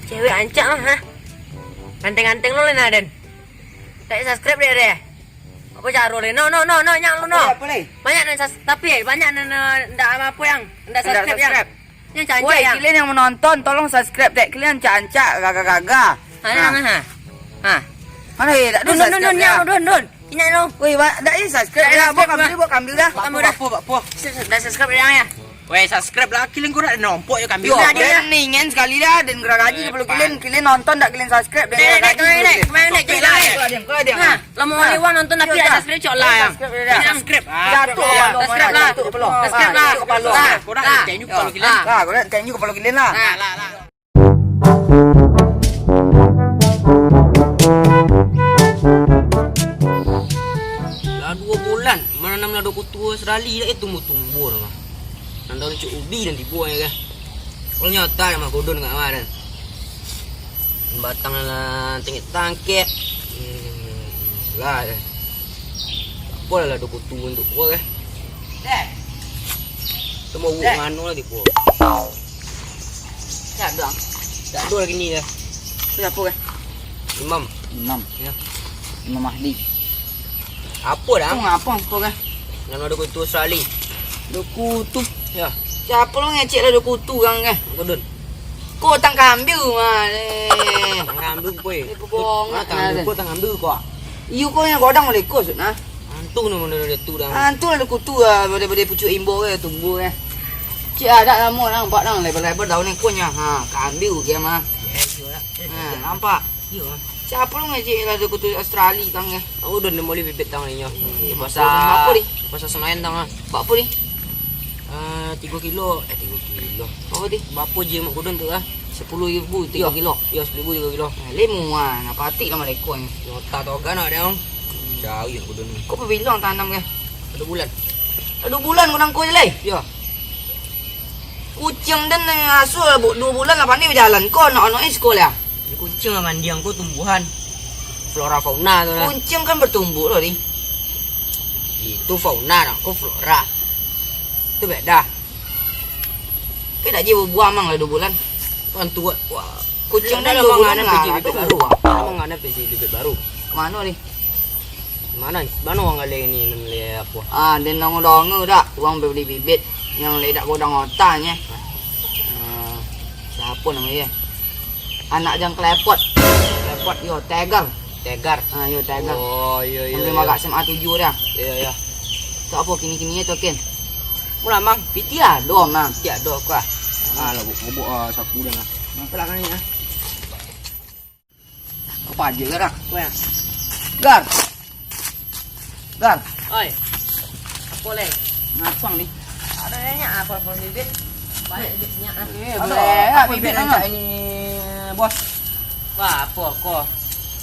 Cewek ancak lah, ha? Ganteng-ganteng lu Lena Den. Tak subscribe dia. Apa cara le? No, nyak lu no. Apa le? Banyak nan tapi banyak nan ndak apa yang ndak subscribe yang. Yang cancak Woi, yang. kalian yang menonton tolong subscribe dek. Kalian cancak gaga-gaga. Ha. Mana ya? Tak ada subscribe. Dun. Ingat lu. Woi, tak ada subscribe dah. Buat kambil dah. Apa? Dah subscribe yang ya. Weh, subscribe lah. Kalian kau nak nombok je kambing. Yo, kalian ningen sekali dah dan geragaji perlu kalian nonton tak kalian subscribe dan Naik, kau ada. Ha, lama orang Iwan nonton tapi tak subscribe cok lah yang. Subscribe. Jatuh Subscribe lah. Subscribe lah. Kepala. Kau nak tengok kepala kalian. Lah, kau nak tengok kepala kalian lah. Lah. Dah 2 bulan menanam lado kutu serali dah tumbuh-tumbuh dah. Nanti orang cuk ubi dan dibuang ya kan. Kalau nyata sama kodon enggak kemarin. Batang lah tengik tangkek. Lah. Apa lah lado kutu untuk gua kan. Dek. Temu buat mano lah dibuang. Tak dong. Tak ada lagi ni dah. Siapa kan? Imam. Ya. Imam Mahdi. Apa dah? Apa kan? Yang lado kutu serali. Kutu. Ya. Siapa lu ngecek lah kutu kan kan? Kodon. Kau tang kambil mah. Tangan ambil kau. Bohong. Tangan ambil kau. Iu kau yang godang boleh kau sud nah. Antung nama dia tu dah. Antu ada kutu ah pada pucuk imbo ke tumbuh ke. Cik ada lama dah nampak dah lebar-lebar daun ni kunya. Ha, kambil ke mah. Ha, nampak. Ya. Siapa lu ngecek lah kutu Australia kan ke? Aku dah boleh bibit tangan ni. Pasal apa ni? Pasal semain tangan. Buat apa ni? 3 kilo. 3 kilo. Apa ni? Berapa je mak kodon tu ah? 10,000 3 kilo. Ya 10,000 3 kilo. Lemu ah, nak patik nama lekor ni. Nota toga nak dia. Jauh ya kodon ni. Kau bilang tanam ke? 2 bulan. 2 bulan kau nang kau je leh. Ya. Kucing dan asu 2 bulan lah pandai berjalan. Kau nak sekolah. Ni kucing lah mandiang kau tumbuhan. Flora fauna tu lah. Kucing kan bertumbuh loh ni. Itu fauna dah, kau flora. Itu beda. Kau dah je berbuah mang lah 2 bulan. Kan tua. Wah. Kucing dan 2 memang bulan ada lah. bibit baru. Memang ada bibit baru. Mana ni? Mana orang kali ni nilai apa? Ah, dan dongo-dongo dah. Uang beli bibit yang ledak godang otaknya. Siapa namanya? Anak jang klepot. Klepot yo Tegar. Ah, yo Tegar. Oh, iya. Sampai magak SMA 7 dah. Iya. Tu apa kini-kini tu ken? Mula mang, Piti lah, dom mang. tiak do kau. Ah, lah bubuk sapu dah lah. Apa lah kan ni ah? Apa aja gerak? Kau yang. Gar. Oi. Boleh. Ngapang ni? Ada banyak apa bibit. Banyak bibitnya. Boleh. Bibit nak ini bos. Wah, apa kau?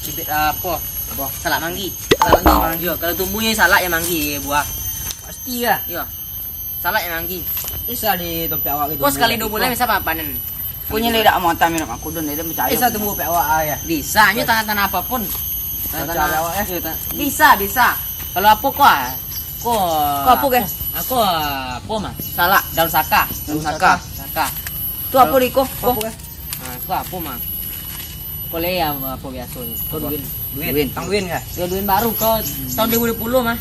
Bibit apa? Bos. Salak manggi. Salak manggi. Yo, kalau tumbuhnya salak yang manggi buah. Pasti lah. Yo. Salak yang manggi. Bisa di dompet awak gitu. Kau sekali 2 bulan bisa panen. Punya ledak mau tamin aku don ledak percaya. Bisa tumbuh dompet awak ya. Bisa, nyu tanah-tanah apapun. Tanah awak ya. Bisa. Kalau apa kau? Kau apa ke? Aku apa mah? Salak, daun saka. Saka. Tu apa Riko? Apa ke? Aku apa mah? Kau le apa biasanya? Kau duit. Tangguin ke? Ya duit baru kau tahun 2010 mah.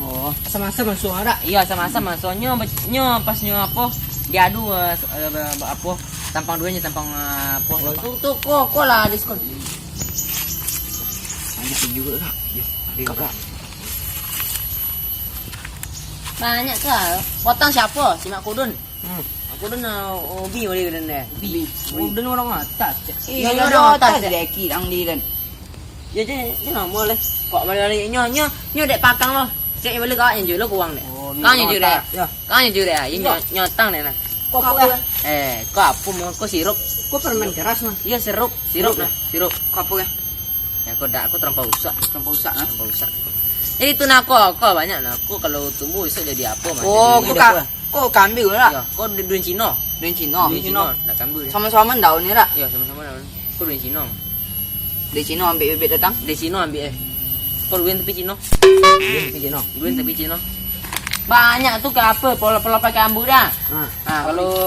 Oh, sama-sama masuk ada. Iya sama-sama soalnya pas apa diadu apa tampang duitnya tampang apa tuh kok lah diskon Lanjut juga tak? Ya, kakak. banyak ke potong siapa si mak kudun kudun ubi boleh kudun deh Udah orang atas. Iya, ada atas deki ang di dan. ya je nak boleh kok balik nyo dek pakang lo saya boleh kau yang jual lo uang deh kau yang jual deh kau yang jual deh nyo tang deh nah Kok apa? kau apa mau kau sirup Kau permen keras mah. iya sirup nah sirup Kok apa? ya kau dak aku terlampau usah ah. jadi itu nak kau banyak nak aku kalau tumbuh bisa jadi apa mah Oh, kok kambil lah. ya kau duit Cina Duit Cina. nak kambil Sama-sama daun ni lah. ya sama-sama daun kau duit Cina Di Cina ambil bibit datang. di Cina ambil kau duit tapi Cina Cina. duit tapi Cina banyak tuh ke apa pola pakai ambu dah.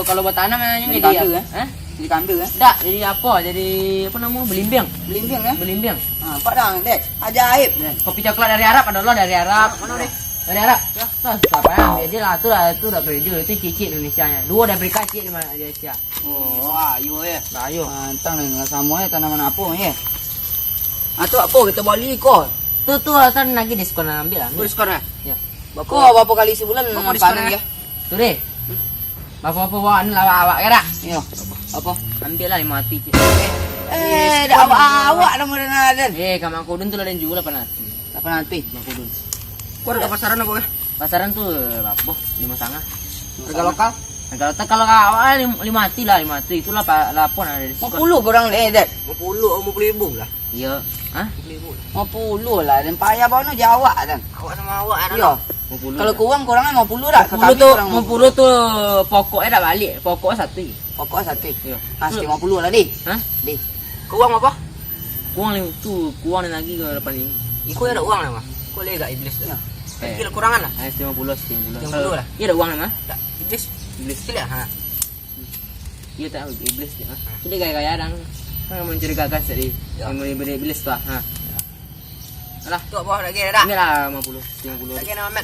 Kalau buat tanam namanya Dari jadi kadu, apa? Jadi kambing ya. Tak, jadi apa? Jadi apa namanya? Belimbing. Belimbing ya. Belimbing. Ha, pak dah, Dek. Ajaib Dek. Kopi coklat dari Arab ada lo dari Arab. Mana deh? Dari Arab. Ya. Tuh, siapa yang dia lah tu dah kerja itu cicit Indonesia-nya. Dua dari Afrika cicit di Malaysia. Oh, ayo ya. Ayo. Mantang ni dengan sama ya tanaman apa ya. Atau apa kita balik kau? Tu kan lagi diskon ambil lah. Kau diskon lah. Ya. Kau berapa kali sebulan Berapa diskon panen ya? ya? Tu deh. Apa-apa bawa ni lah awak kira. Ya. Apa? Ambil lah 5 hati. Dah awak nama dengan Kamar kudun tu lah dan juga 8 hati. apa nanti? Kamar kudun. Kau ada pasaran apa ya? Pasaran tu apa? 5,5. Harga lokal? Kalau awal 5 hati lah 5 hati itulah lapon ada diskon. 50 korang Dek. 50,000 lah. Iya. Hah? 50 lah dan payah bau nu jawab kan. Awak sama awak ada. Ya. 50. Kalau kurang korangnya 50 dah. 50 tu 50 tu pokoknya dah balik. Pokoknya satu. Pokok satu. Iya. Pasti 50 lah deh. Hah? Deh. Kau uang apa? Kurang tu kurang lagi ke depan ni. Kau ada uang lah mah. Kau lega iblis Ya. dah. Kira kurangan lah. 50 50 lah. Iya ada uang mah. Tak, iblis. Iblis. Tidak ha. Iya tak iblis dia. Ini gaya-gaya dang. Kan mencurigakan tadi. Ya. Yang beri iblis tu. Ha. Alah, Tu apa lagi dah? ambil lah 50. Lagi nama mat.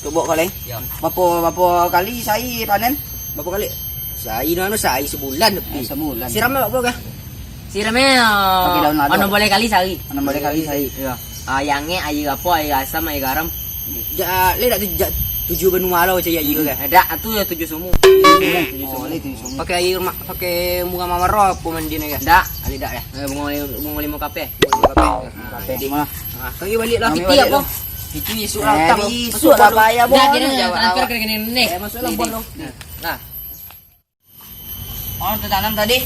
Coba kau lain. Ya. Berapa kali saya panen? Berapa kali? Saya sebulan lebih. Sebulan. Siramnya apa kah? Siramnya Pakai daun lado. mana boleh kali sehari. Mana boleh kali saya. Ya. Ayangnya air apa, air asam, air garam. Le dak 7 benua lah macam air kan. Ada tu ya 7 semua. Oh, le tu semua. Pakai air pakai bunga mawar apa mandi ni kan? Dak. Ali dak ya. Bunga 5 kape. Kape di mana? Ha, kau balik lah. Kami Piti balik apa? lah. Piti isu lah utang. Isu lah payah bau. Dah kira transfer ke rekening ni. Masuklah buat lo. Nah. Oh, tertanam tadi.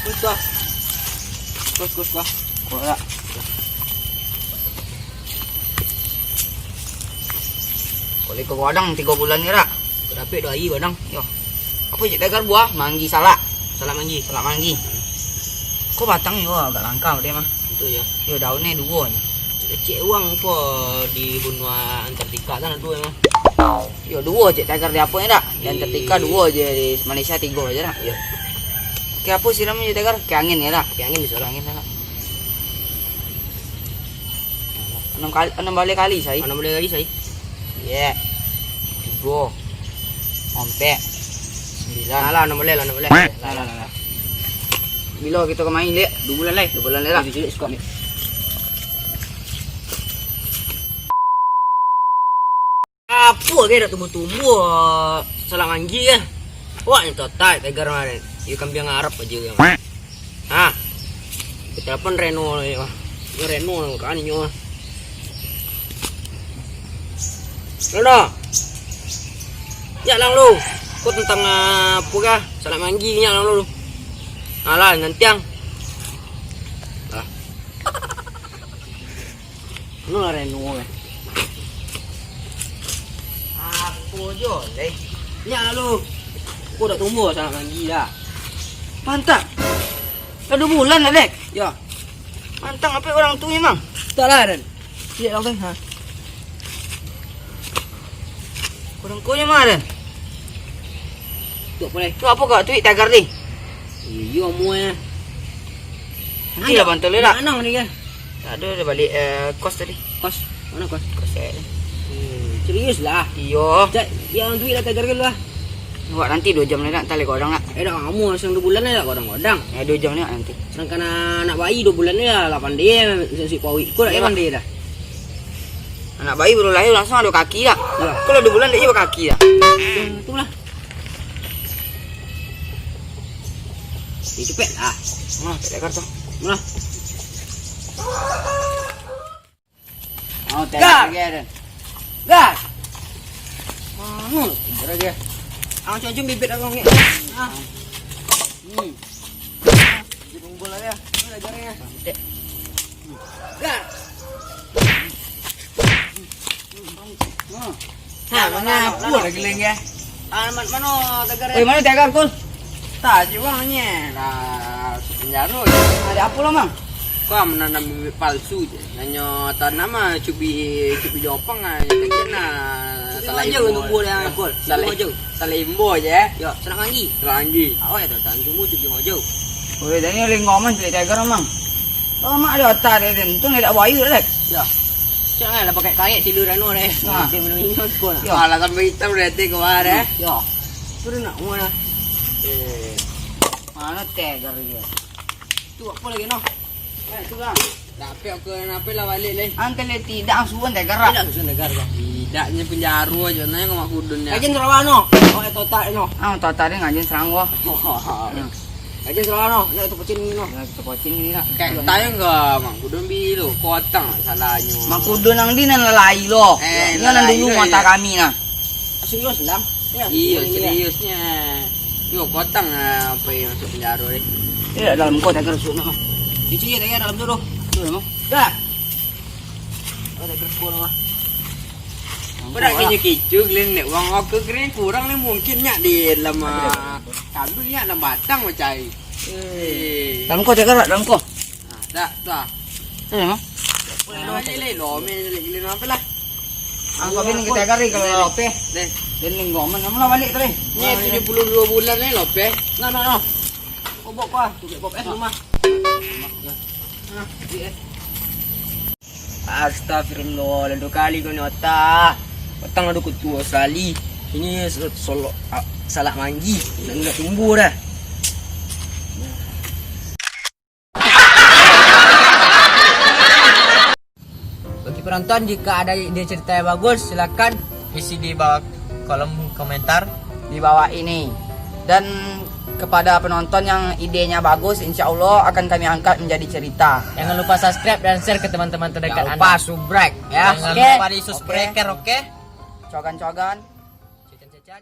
Kus lah. Kau tak. Boleh ke godang 3 bulan ni rak. Dapat 2 hari badang. Yo. Apa je tegar buah? Manggi salak. Salam manji. Salak manggi. Kau batang yo agak langka dia mah. Itu ya. Yo daunnya 2 ni. Cek uang apa di benua Antartika sana 2 emang. Yo 2 je tegar di apa ni rak. Dan Antartika 2 je di Malaysia 3 aja rak. Ya. Ke apa siramnya je tegar? Ke angin ya rak. Pakai angin bisa Ke lah. angin rak. 6 kali saya. Mana boleh lagi saya? Ya. 3. 4. 9. Lah, nak boleh. Lah. Bila kita ke main dek? 2 bulan lagi. 2 bulan lah. Jadi skop ni. Apa ke dah tumbuh-tumbuh salam manji ke? Wah, ni total tegar kemarin. Dia kambing Arab aja kan. Ha. Kita telepon Reno ni. Ni Reno kan ni nyo. Reno. Ya lang lu. Kau tentang apa kah? Salam manji nya lang lu. Alah, nanti yang. Ah. Ano lah Reno ke? Apa je leh. Ya lu. Kau dah tumbuh salam manji dah. Mantap. Dah 2 bulan lah dek. Ya. Mantap apa orang tu memang. Tak lah Dan. Siap lah kan. Ha. Orang kau yang mana? Tu boleh. Tu apa kau tweet tagar ni? Iya mu eh. Nanti lah bantu le dak. Mana ni kan? Tak ada dia balik kos tadi. Kos. Mana kos? Kos saya. Serius lah. Iyo. Cak, yang duit lah tegar lah. Buat nanti 2 jam ni nak tali kodang nak. Dah kamu langsung 2 bulan dah kodang-kodang. 2 jam ni nanti. Sedangkan anak bayi 2 bulan ni lah 8 dia si pawi. Kau dah 8 dia dah. Anak bayi baru lahir langsung ada kaki dah. Ya. Kalau 2 bulan dia juga kaki dah. Itulah. Itu pet lah. Mana tegar tu? Mana? Oh, Gar. tegar. Gas. Mana? Tegar dia. Ang cuma bibit aku ni. Ah. Jepung bola dia. Mana jarangnya? Gas. Ha, mana apa lagi lengge? Mana tegar? Mana tegar kul? Tak, jiwangnya. Nah, penjara. Ada apa lah mang? Kau menanam bibit palsu je. Nanya tanam mah cubi Jepang ah, kecil nah salah aja untuk buah yang gol. Salah aja. salah imbo aja. Ya, senang lagi. Lagi. Awak ya tak tunggu tu jeung aja. Oi, dah ni ling ngoman cerita tiger mang. Oh, mak ada otak dia tentu ni dak bayu dah. Ya. Janganlah pakai kayak tidur rano deh. Nah. Dia minum ingat pun. Ya. Malah sampai hitam berarti kemarin. Ya. Sudah nak mana? Mana tiger dia? Tu apa lagi noh? Tu bang. Tapi aku kenapa lah balik leh. Ante le tidak suan tiger. Tidak susah negara kah? Tidaknya penjara aja nanya ke mak kudunnya. Kajian Sarawano. Oh, itu tak noh. Ah, otak dia ngajin serang gua. Kajian Sarawano. Nak tu pocin ni noh. Ya, kita pocing ni nak. Kayak tanya enggak mak kudun bilu kotang salahnya. Makudo nang di nang lalai lo. Ini nang lalai dulu lo, mata ya. kami nah. Serius lang. Ya. Iya seriusnya. Yo kotang apa yang masuk penjara deh. Tidak dalam kau tiger suan mah. Cuci ya dalam tu. Tu mah. Dah. Oh, dah kurang lah. Berat kayaknya kicuk lain nek uang aku keren kurang nih mungkinnya di lama kambingnya ada batang macam. Dalam kau tiger dalam kau. Dah dah. Tu mah. Lo aja le lo me apa lah. Angkau ini kita tiger kalau lope. Deh. Dan ling ngoman kamu lah balik tadi. Ni 72 bulan nih lo pe. No. Bobok kau. Tu bobok rumah. Astagfirullah, lalu kali kau ni otak. Petang ada kutua sekali. Ini solok salah manggi. Dan nak tumbuh dah. Bagi penonton, jika ada ide cerita yang bagus, silakan isi di bawah kolom komentar. Di bawah ini. Dan kepada penonton yang idenya bagus, insya Allah akan kami angkat menjadi cerita. Jangan lupa subscribe dan share ke teman-teman terdekat Jangan Anda. lupa subrek ya. Jangan Oke. lupa di subscribe, oke? Cogan-cogan. Cecan-cecan.